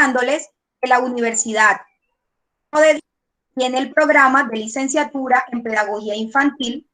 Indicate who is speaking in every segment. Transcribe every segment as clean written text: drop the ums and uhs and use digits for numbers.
Speaker 1: comentándoles que la universidad tiene el programa de licenciatura en Pedagogía Infantil.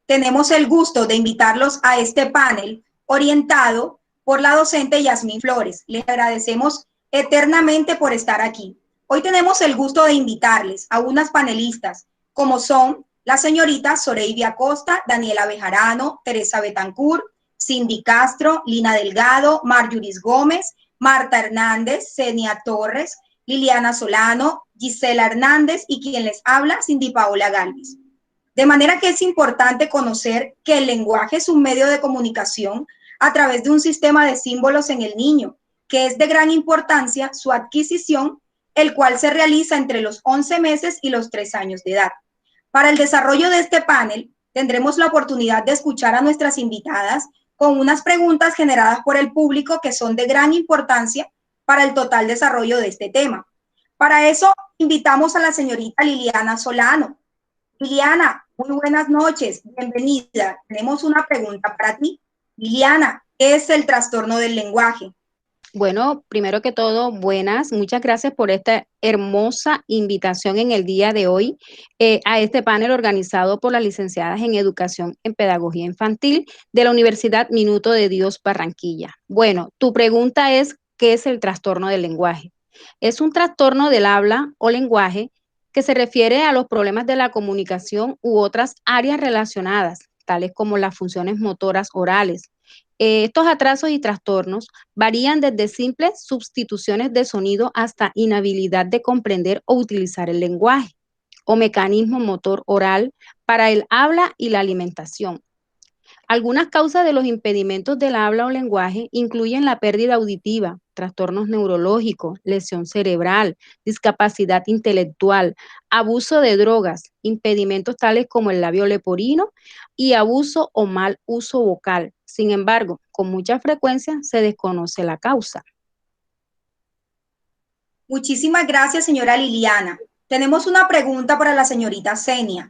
Speaker 1: Tenemos el gusto de invitarlos a este panel orientado por la docente Yasmín Flores. Les agradecemos eternamente por estar aquí. Hoy tenemos el gusto de invitarles a unas panelistas, como son la señorita Zoraida Acosta, Daniela Bejarano, Teresa Betancourt, Cindy Castro, Lina Delgado, Marjuris Gómez, Marta Hernández, Zenia Torres, Liliana Solano, Gisela Hernández y quien les habla, Cindy Paola Galvis. De manera que es importante conocer que el lenguaje es un medio de comunicación a través de un sistema de símbolos en el niño, que es de gran importancia su adquisición, el cual se realiza entre los 11 meses y los 3 años de edad. Para el desarrollo de este panel, tendremos la oportunidad de escuchar a nuestras invitadas con unas preguntas generadas por el público que son de gran importancia para el total desarrollo de este tema. Para eso, invitamos a la señorita Liliana Solano. Liliana, muy buenas noches, bienvenida. Tenemos una pregunta para ti. Liliana, ¿qué es el trastorno del lenguaje?
Speaker 2: Bueno, primero que todo, buenas. Muchas gracias por esta hermosa invitación en el día de hoy a este panel organizado por las licenciadas en Educación en Pedagogía Infantil de la Universidad Minuto de Dios Barranquilla. Bueno, tu pregunta es, ¿qué es el trastorno del lenguaje? Es un trastorno del habla o lenguaje que se refiere a los problemas de la comunicación u otras áreas relacionadas, tales como las funciones motoras orales. Estos atrasos y trastornos varían desde simples sustituciones de sonido hasta inhabilidad de comprender o utilizar el lenguaje o mecanismo motor oral para el habla y la alimentación. Algunas causas de los impedimentos del habla o lenguaje incluyen la pérdida auditiva, trastornos neurológicos, lesión cerebral, discapacidad intelectual, abuso de drogas, impedimentos tales como el labio leporino y abuso o mal uso vocal. Sin embargo, con mucha frecuencia se desconoce la causa.
Speaker 1: Muchísimas gracias, señora Liliana. Tenemos una pregunta para la señorita Zenia.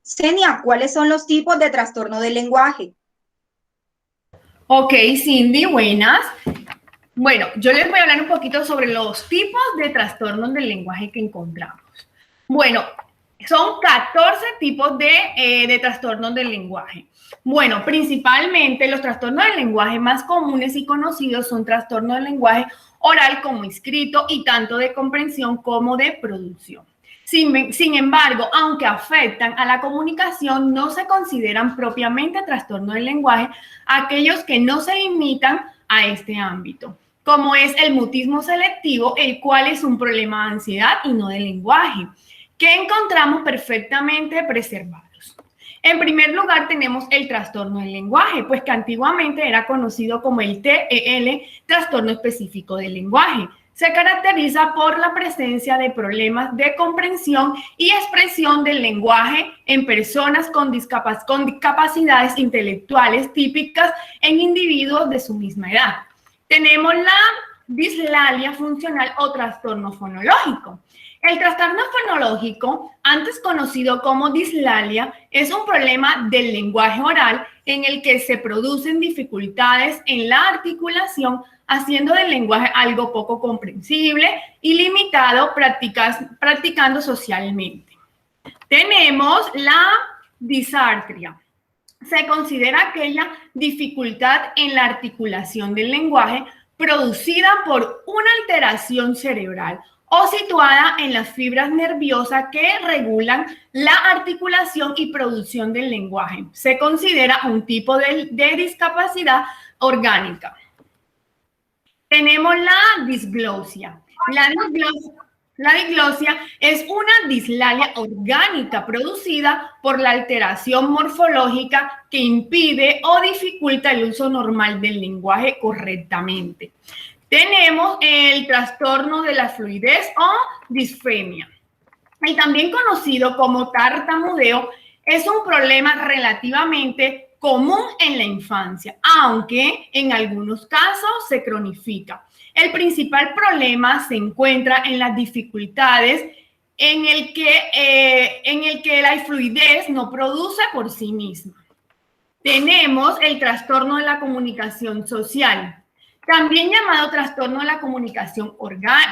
Speaker 1: Zenia, ¿cuáles son los tipos de trastorno del lenguaje?
Speaker 3: Ok, Cindy, buenas. Bueno, yo les voy a hablar un poquito sobre los tipos de trastornos del lenguaje que encontramos. Bueno, son 14 tipos de trastornos del lenguaje. Bueno, principalmente los trastornos del lenguaje más comunes y conocidos son trastornos del lenguaje oral como escrito y tanto de comprensión como de producción. Sin embargo, aunque afectan a la comunicación, no se consideran propiamente trastornos del lenguaje aquellos que no se limitan a este ámbito, como es el mutismo selectivo, el cual es un problema de ansiedad y no de lenguaje, que encontramos perfectamente preservados. En primer lugar, tenemos el trastorno del lenguaje, pues que antiguamente era conocido como el TEL, trastorno específico del lenguaje. Se caracteriza por la presencia de problemas de comprensión y expresión del lenguaje en personas con discapacidades intelectuales típicas en individuos de su misma edad. Tenemos la dislalia funcional o trastorno fonológico. El trastorno fonológico, antes conocido como dislalia, es un problema del lenguaje oral en el que se producen dificultades en la articulación, haciendo del lenguaje algo poco comprensible y limitado practicando socialmente. Tenemos la disartria. Se considera aquella dificultad en la articulación del lenguaje producida por una alteración cerebral o situada en las fibras nerviosas que regulan la articulación y producción del lenguaje. Se considera un tipo de discapacidad orgánica. Tenemos la disglosia. La diglosia es una dislalia orgánica producida por la alteración morfológica que impide o dificulta el uso normal del lenguaje correctamente. Tenemos el trastorno de la fluidez o disfemia. El también conocido como tartamudeo es un problema relativamente común en la infancia, aunque en algunos casos se cronifica. El principal problema se encuentra en las dificultades en el que la fluidez no produce por sí misma. Tenemos el trastorno de la comunicación social. también llamado trastorno de la comunicación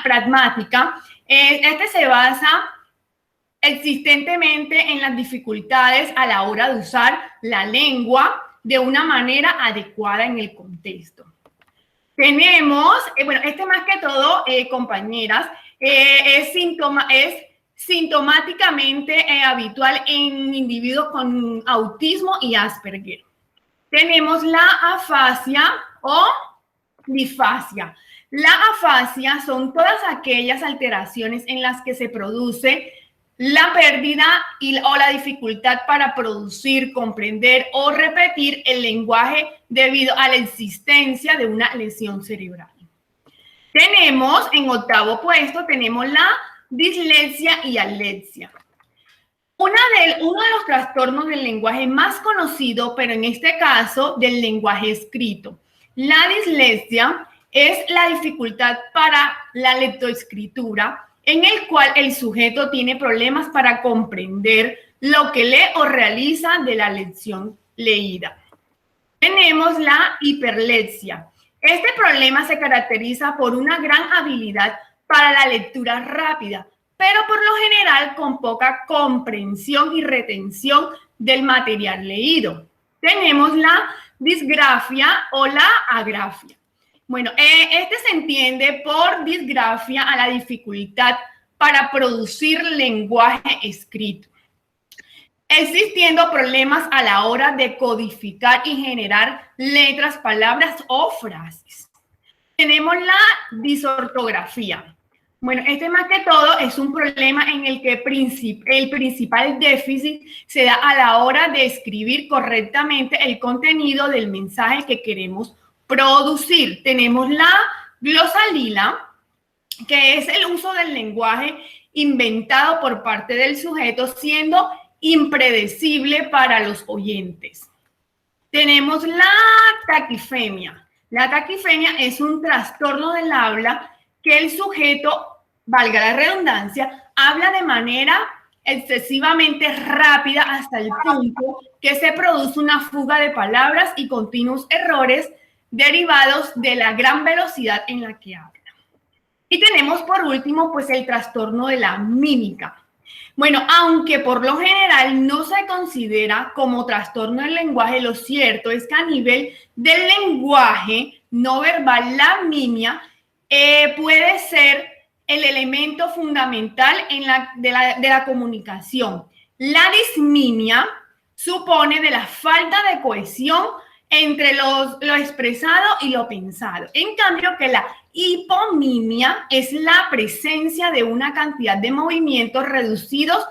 Speaker 3: pragmática. Este se basa existentemente en las dificultades a la hora de usar la lengua de una manera adecuada en el contexto. Tenemos, bueno, este más que todo, compañeras, es sintomáticamente habitual en individuos con autismo y Asperger. Tenemos la afasia o disfasia. La afasia son todas aquellas alteraciones en las que se produce la pérdida o la dificultad para producir, comprender o repetir el lenguaje debido a la existencia de una lesión cerebral. Tenemos, en octavo puesto, tenemos la dislexia y alexia. Uno de los trastornos del lenguaje más conocido, pero en este caso del lenguaje escrito. La dislexia es la dificultad para la lectoescritura, en el cual el sujeto tiene problemas para comprender lo que lee o realiza de la lección leída. Tenemos la hiperlexia. Este problema se caracteriza por una gran habilidad para la lectura rápida, pero por lo general con poca comprensión y retención del material leído. Tenemos la disgrafia o la agrafia. Bueno, este se entiende por disgrafia a la dificultad para producir lenguaje escrito, existiendo problemas a la hora de codificar y generar letras, palabras o frases. Tenemos la disortografía. Bueno, este más que todo es un problema en el que el principal déficit se da a la hora de escribir correctamente el contenido del mensaje que queremos producir. Tenemos la glosalía, que es el uso del lenguaje inventado por parte del sujeto, siendo impredecible para los oyentes. Tenemos la taquifemia. La taquifemia es un trastorno del habla que el sujeto, valga la redundancia, habla de manera excesivamente rápida hasta el punto que se produce una fuga de palabras y continuos errores derivados de la gran velocidad en la que habla. Y tenemos por último, pues el trastorno de la mímica. Bueno, aunque por lo general no se considera como trastorno del lenguaje, lo cierto es que a nivel del lenguaje no verbal, la mimia puede ser el elemento fundamental de la comunicación. La dismimia supone de la falta de cohesión entre lo expresado y lo pensado. En cambio, que la hipomimia es la presencia de una cantidad de movimientos reducidos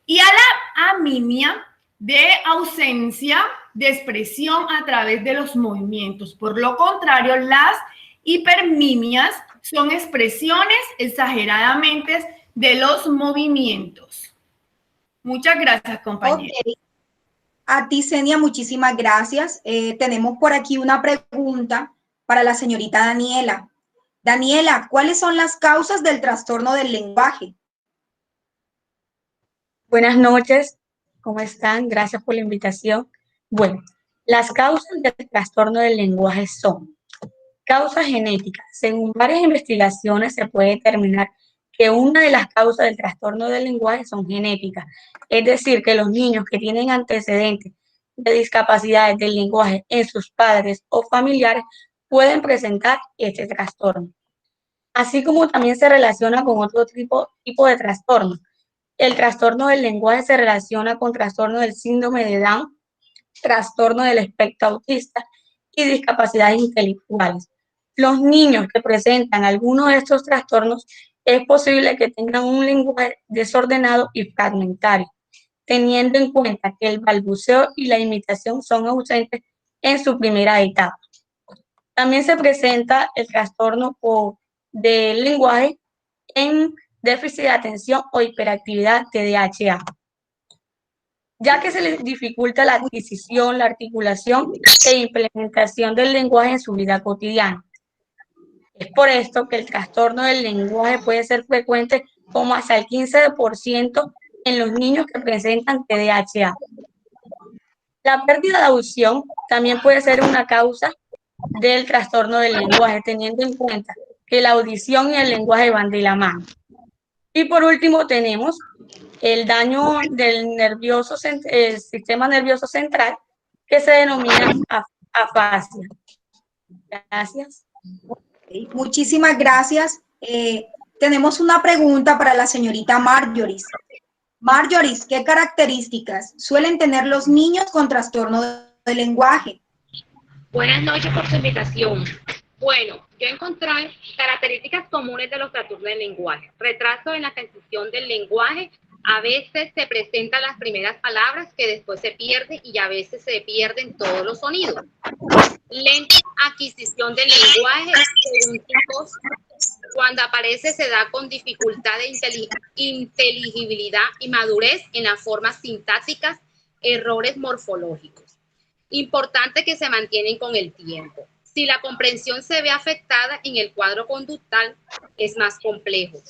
Speaker 3: y a la amimia de ausencia de expresión a través de los movimientos. Por lo contrario, las hipermimias son expresiones exageradamente de los movimientos. Muchas gracias, compañeros.
Speaker 1: Okay. A ti, Senia, muchísimas gracias. Tenemos por aquí una pregunta para la señorita Daniela. Daniela, ¿cuáles son las causas del trastorno del lenguaje?
Speaker 4: Buenas noches, ¿cómo están? Gracias por la invitación. Bueno, las causas del trastorno del lenguaje son causas genéticas. Según varias investigaciones, se puede determinar que una de las causas del trastorno del lenguaje son genéticas. Es decir, que los niños que tienen antecedentes de discapacidades del lenguaje en sus padres o familiares pueden presentar este trastorno. Así como también se relaciona con otro tipo de trastorno. El trastorno del lenguaje se relaciona con trastorno del síndrome de Down, trastorno del espectro autista y discapacidades intelectuales. Los niños que presentan alguno de estos trastornos es posible que tengan un lenguaje desordenado y fragmentario, teniendo en cuenta que el balbuceo y la imitación son ausentes en su primera etapa. También se presenta el trastorno del lenguaje en déficit de atención o hiperactividad TDAH, ya que se les dificulta la adquisición, la articulación e implementación del lenguaje en su vida cotidiana. Es por esto que el trastorno del lenguaje puede ser frecuente como hasta el 15% en los niños que presentan TDAH. La pérdida de audición también puede ser una causa del trastorno del lenguaje, teniendo en cuenta que la audición y el lenguaje van de la mano. Y por último tenemos el daño del sistema nervioso central, que se denomina afasia. Gracias.
Speaker 1: Muchísimas gracias. Tenemos una pregunta para la señorita Marjorie. Marjorie, ¿qué características suelen tener los niños con trastorno del lenguaje?
Speaker 5: Buenas noches por su invitación. Bueno, yo encontré características comunes de los trastornos del lenguaje. Retraso en la adquisición del lenguaje. A veces se presentan las primeras palabras que después se pierden y a veces se pierden todos los sonidos. Lenta adquisición del lenguaje según tipos. Cuando aparece se da con dificultad de inteligibilidad y madurez en las formas sintácticas, errores morfológicos. Importante que se mantienen con el tiempo. Si la comprensión se ve afectada en el cuadro conductal, es más complejo.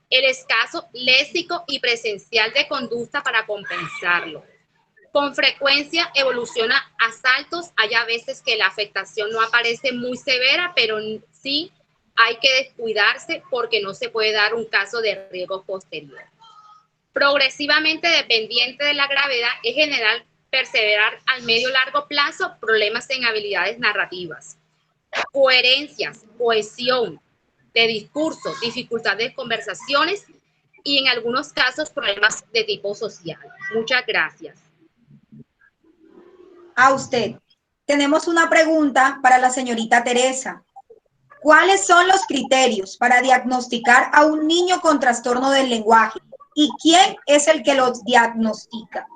Speaker 5: El escaso léxico y presencial de conducta para compensarlo. Con frecuencia evoluciona a saltos. Hay a veces que la afectación no aparece muy severa, pero sí hay que descuidarse porque no se puede dar un caso de riesgo posterior. Progresivamente, dependiente de la gravedad, es general perseverar al medio-largo plazo problemas en habilidades narrativas, coherencias, cohesión de discurso, dificultades de conversaciones y en algunos casos problemas de tipo social. Muchas gracias.
Speaker 1: A usted. Tenemos una pregunta para la señorita Teresa. ¿Cuáles son los criterios para diagnosticar a un niño con trastorno del lenguaje? ¿Y quién es el que los diagnostica?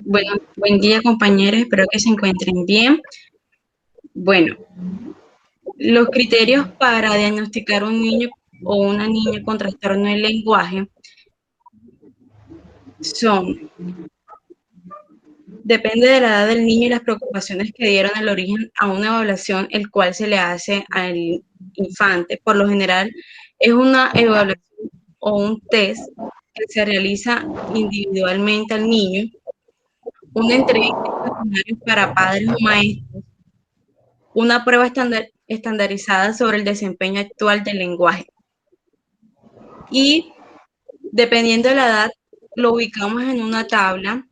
Speaker 6: Bueno, buen día, compañeros. Espero que se encuentren bien. Bueno, los criterios para diagnosticar un niño o una niña con trastorno del lenguaje son: depende de la edad del niño y las preocupaciones que dieron el origen a una evaluación, el cual se le hace al infante. Por lo general, es una evaluación o un test que se realiza individualmente al niño, una entrevista para padres o maestros, una prueba estandarizada sobre el desempeño actual del lenguaje. Y dependiendo de la edad, lo ubicamos en una tabla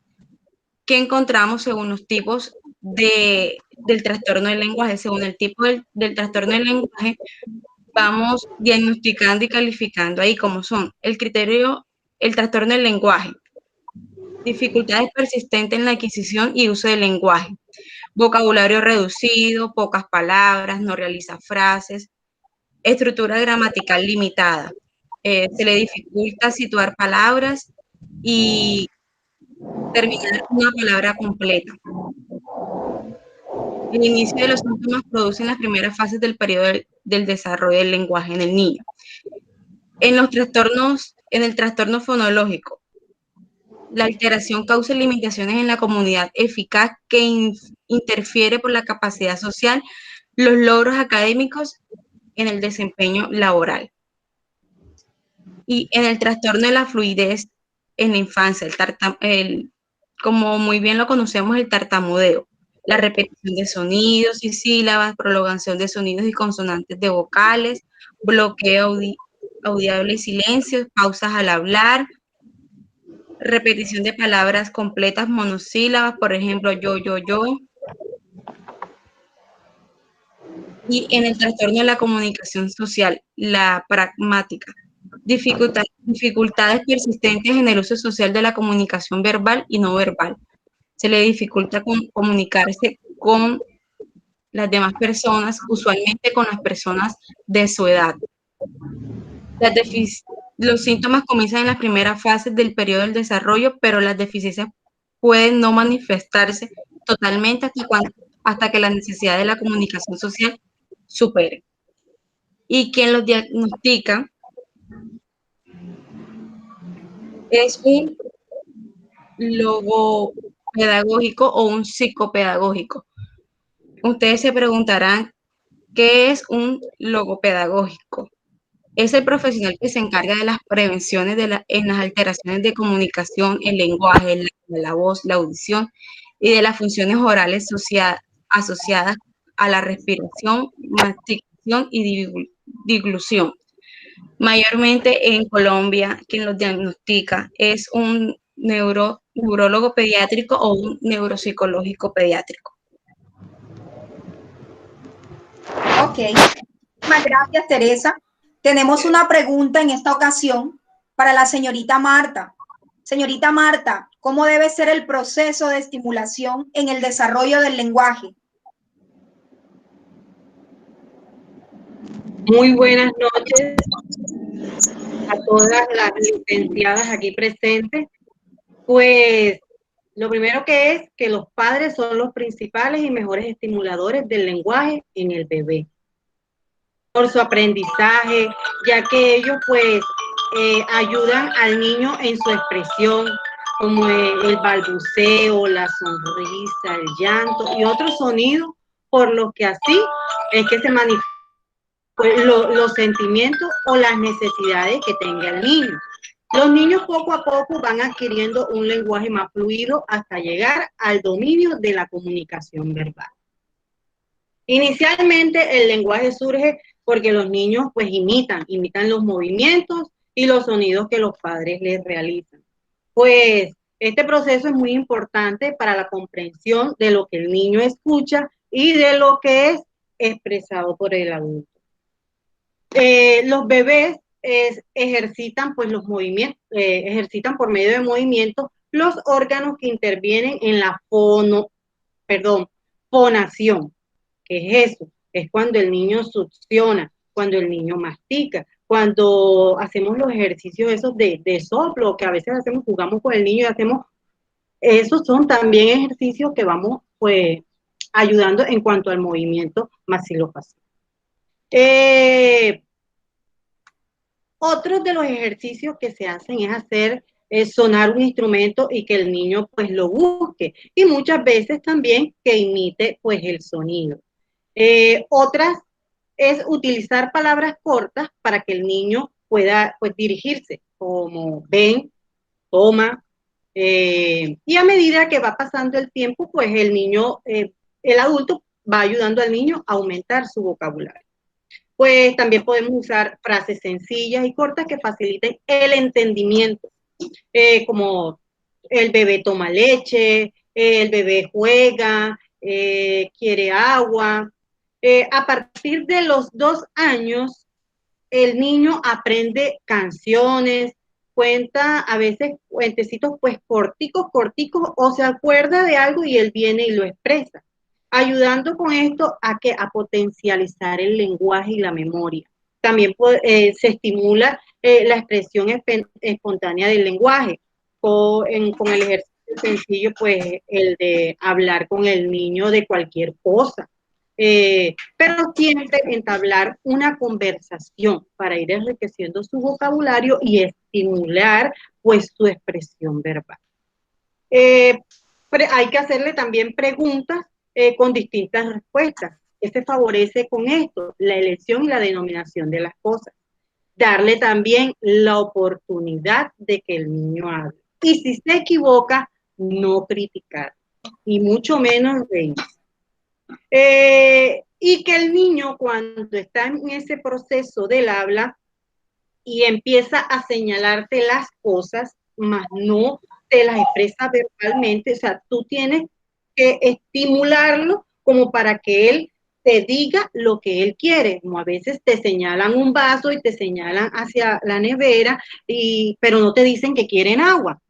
Speaker 6: que encontramos según los tipos del trastorno del lenguaje. Según el tipo del trastorno del lenguaje, vamos diagnosticando y calificando ahí como son el criterio, el trastorno del lenguaje, dificultades persistentes en la adquisición y uso del lenguaje, vocabulario reducido, pocas palabras, no realiza frases, estructura gramatical limitada, se le dificulta situar palabras y terminar una palabra completa. El inicio de los síntomas producen las primeras fases del periodo del desarrollo del lenguaje en el niño. En el trastorno fonológico, la alteración causa limitaciones en la comunidad eficaz que interfiere por la capacidad social, los logros académicos en el desempeño laboral. Y en el trastorno de la fluidez en la infancia, como muy bien lo conocemos, el tartamudeo, la repetición de sonidos y sílabas, prolongación de sonidos y consonantes de vocales, bloqueo audible y silencios, pausas al hablar, repetición de palabras completas monosílabas, por ejemplo, yo. Y en el trastorno de la comunicación social, la pragmática, dificultades persistentes en el uso social de la comunicación verbal y no verbal. Se le dificulta comunicarse con las demás personas, usualmente con las personas de su edad. Los síntomas comienzan en las primeras fases del periodo del desarrollo, pero las deficiencias pueden no manifestarse totalmente hasta que las necesidades de la comunicación social superen. Y quien los diagnostica es un logopedagógico o un psicopedagógico. Ustedes se preguntarán, ¿qué es un logopedagógico? Es el profesional que se encarga de las prevenciones en las alteraciones de comunicación, el lenguaje, la voz, la audición y de las funciones orales asociadas asociadas a la respiración, masticación y diglución. Mayormente en Colombia, quien los diagnostica es un neurólogo pediátrico o un neuropsicológico pediátrico.
Speaker 1: Ok, muchas gracias, Teresa. Tenemos una pregunta en esta ocasión para la señorita Marta. Señorita Marta, ¿cómo debe ser el proceso de estimulación en el desarrollo del lenguaje?
Speaker 7: Muy buenas noches a todas las licenciadas aquí presentes. Pues lo primero que es que los padres son los principales y mejores estimuladores del lenguaje en el bebé. Por su aprendizaje, ya que ellos pues ayudan al niño en su expresión, como el balbuceo, la sonrisa, el llanto y otros sonidos, por lo que así es que se manifiestan los sentimientos o las necesidades que tenga el niño. Los niños poco a poco van adquiriendo un lenguaje más fluido hasta llegar al dominio de la comunicación verbal. Inicialmente el lenguaje surge porque los niños pues imitan los movimientos y los sonidos que los padres les realizan. Pues este proceso es muy importante para la comprensión de lo que el niño escucha y de lo que es expresado por el adulto. Los bebés ejercitan pues los movimientos, ejercitan por medio de movimientos los órganos que intervienen en la fonación. ¿Qué es eso? Es cuando el niño succiona, cuando el niño mastica, cuando hacemos los ejercicios esos de soplo, que a veces hacemos, jugamos con el niño y hacemos, esos son también ejercicios que vamos pues ayudando en cuanto al movimiento maxilofacial. Otros de los ejercicios que se hacen es hacer sonar un instrumento y que el niño pues lo busque, y muchas veces también que imite pues el sonido. Otras es utilizar palabras cortas para que el niño pueda pues dirigirse, como ven, toma, y a medida que va pasando el tiempo, pues el niño, el adulto va ayudando al niño a aumentar su vocabulario. Pues también podemos usar frases sencillas y cortas que faciliten el entendimiento, como el bebé toma leche, el bebé juega, quiere agua. A partir de los 2 años, el niño aprende canciones, cuenta a veces cuentecitos pues corticos, o se acuerda de algo y él viene y lo expresa, ayudando con esto a potencializar el lenguaje y la memoria. También se estimula la expresión espontánea del lenguaje con el ejercicio sencillo, pues el de hablar con el niño de cualquier cosa. Pero siempre entablar una conversación para ir enriqueciendo su vocabulario y estimular pues su expresión verbal. Hay que hacerle también preguntas con distintas respuestas. ¿Qué se favorece con esto? La elección y la denominación de las cosas. Darle también la oportunidad de que el niño hable. Y si se equivoca, no criticar, y mucho menos reírse. Y que el niño, cuando está en ese proceso del habla y empieza a señalarte las cosas, más no te las expresa verbalmente, o sea, tú tienes que estimularlo como para que él te diga lo que él quiere. Como a veces te señalan un vaso y te señalan hacia la nevera, pero no te dicen que quieren agua.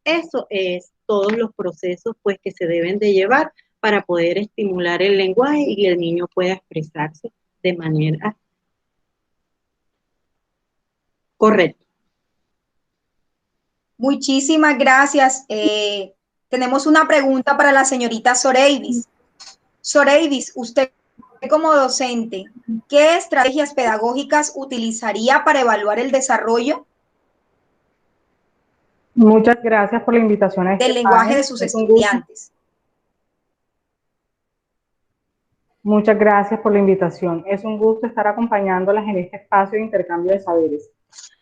Speaker 7: Eso es todos los procesos pues que se deben de llevar para poder estimular el lenguaje y el niño pueda expresarse de manera correcta.
Speaker 1: Muchísimas gracias. Tenemos una pregunta para la señorita Soreivis. Soreivis, usted como docente, ¿qué estrategias pedagógicas utilizaría para evaluar el desarrollo
Speaker 8: Muchas gracias por la invitación a este
Speaker 1: del lenguaje
Speaker 8: panel.
Speaker 1: de sus estudiantes?
Speaker 8: Muchas gracias por la invitación. Es un gusto estar acompañándolas en este espacio de intercambio de saberes.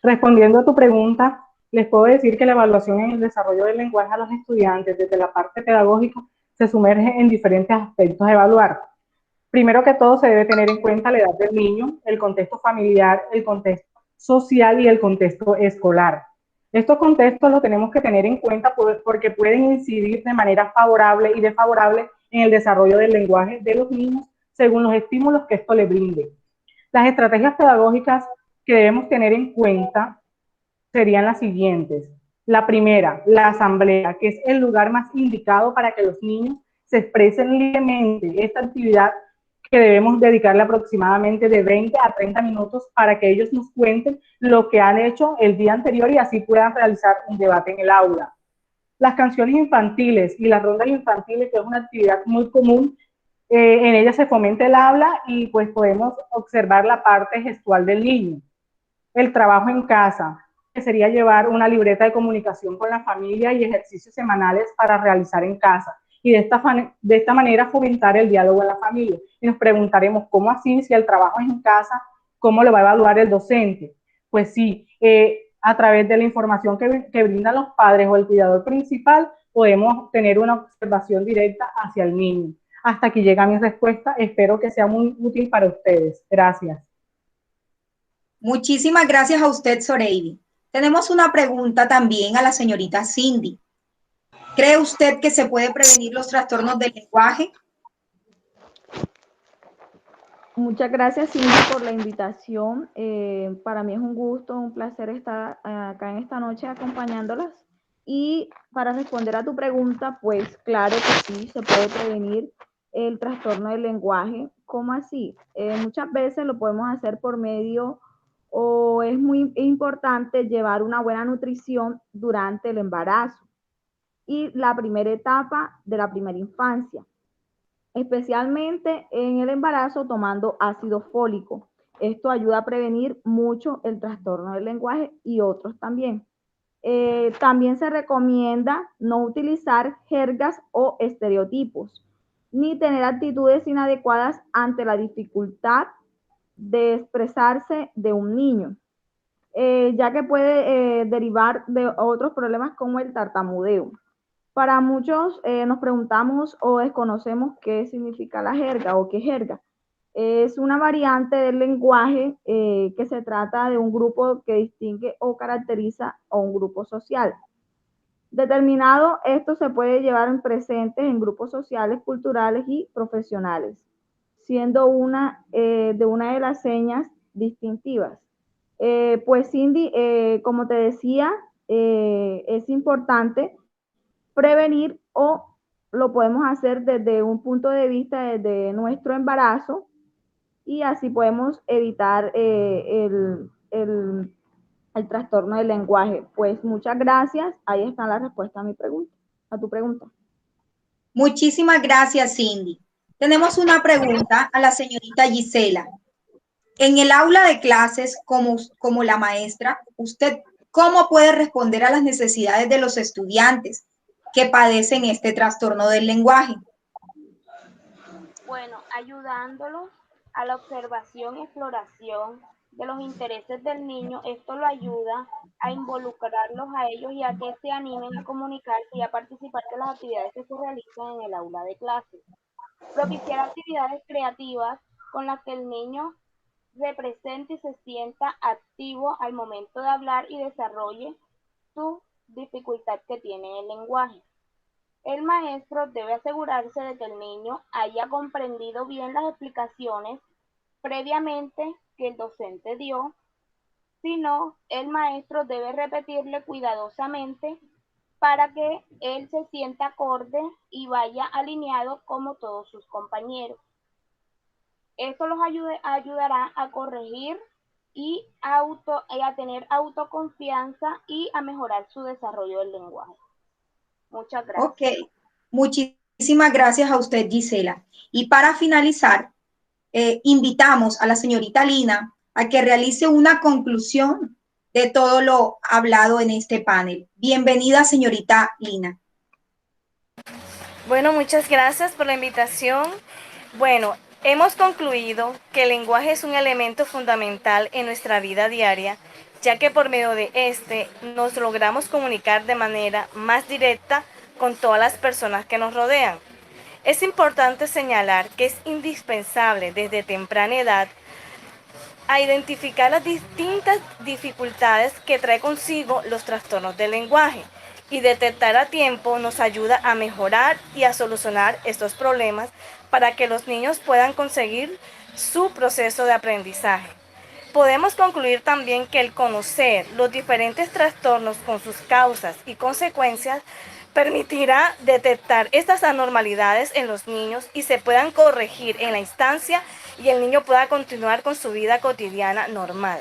Speaker 8: Respondiendo a tu pregunta, les puedo decir que la evaluación en el desarrollo del lenguaje a los estudiantes desde la parte pedagógica se sumerge en diferentes aspectos a evaluar. Primero que todo, se debe tener en cuenta la edad del niño, el contexto familiar, el contexto social y el contexto escolar. Estos contextos los tenemos que tener en cuenta porque pueden incidir de manera favorable y desfavorable en el desarrollo del lenguaje de los niños según los estímulos que esto le brinde. Las estrategias pedagógicas que debemos tener en cuenta serían las siguientes. La primera, la asamblea, que es el lugar más indicado para que los niños se expresen libremente. Esta actividad que debemos dedicarle aproximadamente de 20 a 30 minutos para que ellos nos cuenten lo que han hecho el día anterior y así puedan realizar un debate en el aula. Las canciones infantiles y las rondas infantiles, que es una actividad muy común, en ellas se fomenta el habla y pues podemos observar la parte gestual del niño. El trabajo en casa, que sería llevar una libreta de comunicación con la familia y ejercicios semanales para realizar en casa. Y de esta manera fomentar el diálogo en la familia. Y nos preguntaremos, ¿cómo así? Si el trabajo es en casa, ¿cómo lo va a evaluar el docente? Pues sí, a través de la información que brindan los padres o el cuidador principal, podemos tener una observación directa hacia el niño. Hasta aquí llega mi respuesta. Espero que sea muy útil para ustedes. Gracias.
Speaker 1: Muchísimas gracias a usted, Zoraida. Tenemos una pregunta también a la señorita Cindy. ¿Cree usted que se puede prevenir los trastornos del lenguaje?
Speaker 9: Muchas gracias, Cindy, por la invitación. Para mí es un gusto, un placer estar acá en esta noche acompañándolas. Y para responder a tu pregunta, pues claro que sí, se puede prevenir el trastorno del lenguaje. ¿Cómo así? Muchas veces lo podemos hacer por medio, o es muy importante llevar una buena nutrición durante el embarazo y la primera etapa de la primera infancia, especialmente en el embarazo tomando ácido fólico. Esto ayuda a prevenir mucho el trastorno del lenguaje y otros también. También se recomienda no utilizar jergas o estereotipos, ni tener actitudes inadecuadas ante la dificultad de expresarse de un niño, ya que puede derivar de otros problemas como el tartamudeo. Para muchos nos preguntamos o desconocemos qué significa la jerga o qué es jerga. Es una variante del lenguaje que se trata de un grupo que distingue o caracteriza a un grupo social. Determinado, esto se puede llevar en presentes en grupos sociales, culturales y profesionales, siendo una de las señas distintivas. Pues Cindy, como te decía, es importante prevenir o lo podemos hacer desde un punto de vista desde nuestro embarazo y así podemos evitar el trastorno del lenguaje. Pues muchas gracias. Ahí está la respuesta a mi pregunta, a tu pregunta.
Speaker 1: Muchísimas gracias, Cindy. Tenemos una pregunta a la señorita Gisela. En el aula de clases, como la maestra, ¿usted cómo puede responder a las necesidades de los estudiantes que padecen este trastorno del lenguaje?
Speaker 10: Bueno, ayudándolos a la observación y exploración de los intereses del niño, esto lo ayuda a involucrarlos a ellos y a que se animen a comunicarse y a participar de las actividades que se realizan en el aula de clases. Propiciar actividades creativas con las que el niño se presente y se sienta activo al momento de hablar y desarrolle su dificultad que tiene en el lenguaje. El maestro debe asegurarse de que el niño haya comprendido bien las explicaciones previamente que el docente dio. Si no, el maestro debe repetirle cuidadosamente para que él se sienta acorde y vaya alineado como todos sus compañeros. Esto los ayudará a corregir y a tener autoconfianza y a mejorar su desarrollo del lenguaje. Muchas gracias.
Speaker 1: Ok, muchísimas gracias a usted, Gisela. Y para finalizar, invitamos a la señorita Lina a que realice una conclusión de todo lo hablado en este panel. Bienvenida, señorita Lina.
Speaker 11: Bueno, muchas gracias por la invitación. Bueno, hemos concluido que el lenguaje es un elemento fundamental en nuestra vida diaria, ya que por medio de este nos logramos comunicar de manera más directa con todas las personas que nos rodean. Es importante señalar que es indispensable desde temprana edad a identificar las distintas dificultades que trae consigo los trastornos del lenguaje, y detectar a tiempo nos ayuda a mejorar y a solucionar estos problemas para que los niños puedan conseguir su proceso de aprendizaje. Podemos concluir también que el conocer los diferentes trastornos con sus causas y consecuencias permitirá detectar estas anormalidades en los niños y se puedan corregir en la instancia y el niño pueda continuar con su vida cotidiana normal.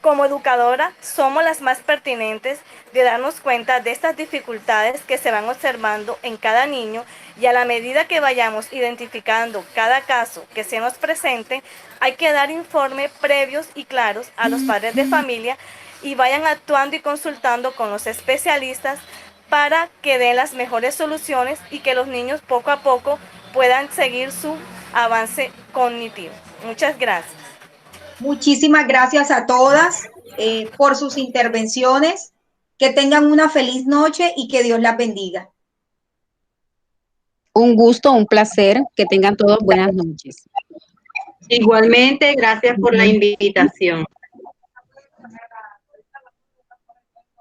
Speaker 11: Como educadora, somos las más pertinentes de darnos cuenta de estas dificultades que se van observando en cada niño, y a la medida que vayamos identificando cada caso que se nos presente, hay que dar informes previos y claros a los padres de familia y vayan actuando y consultando con los especialistas para que den las mejores soluciones y que los niños poco a poco puedan seguir su avance cognitivo. Muchas gracias.
Speaker 1: Muchísimas gracias a todas por sus intervenciones. Que tengan una feliz noche y que Dios las bendiga.
Speaker 2: Un gusto, un placer. Que tengan todos buenas noches.
Speaker 7: Igualmente, gracias por la invitación.